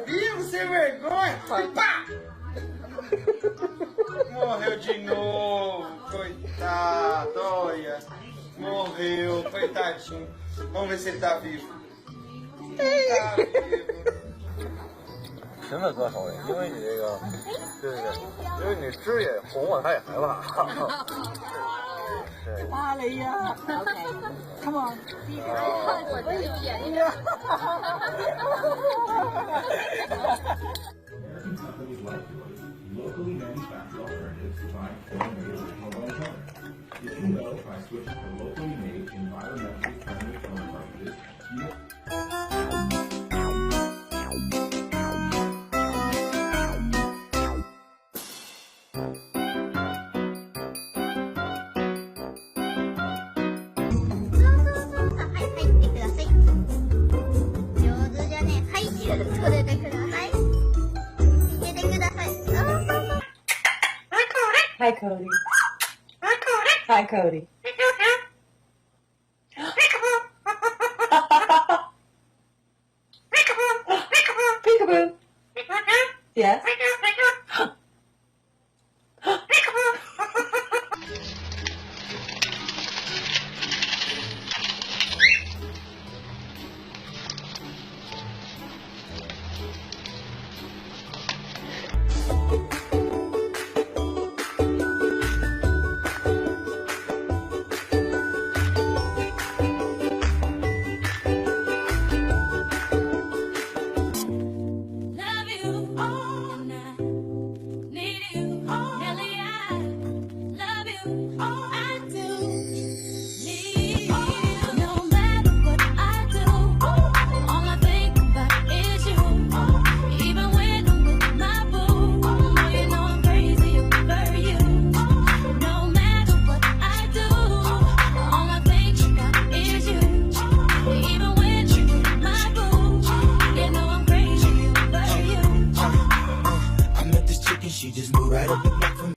Vivo sem vergonha! Pá! Morreu de novo, coitado, olha. Morreu, coitadinho. Vamos ver se ele tá vivo. Tá vivo. 身份多少人？因为你这个，对对对，因为你枝也红了，他也害怕。对。巴雷呀 ，Come on， 我这有眼睛。Locally manufactured alternatives to buying foreign made original electronics. Did you know by switching to locally made, environmentally friendly phone cartridges, you Hi Cody. Hi Cody. Peekaboo. Yes. She just moved right up the block from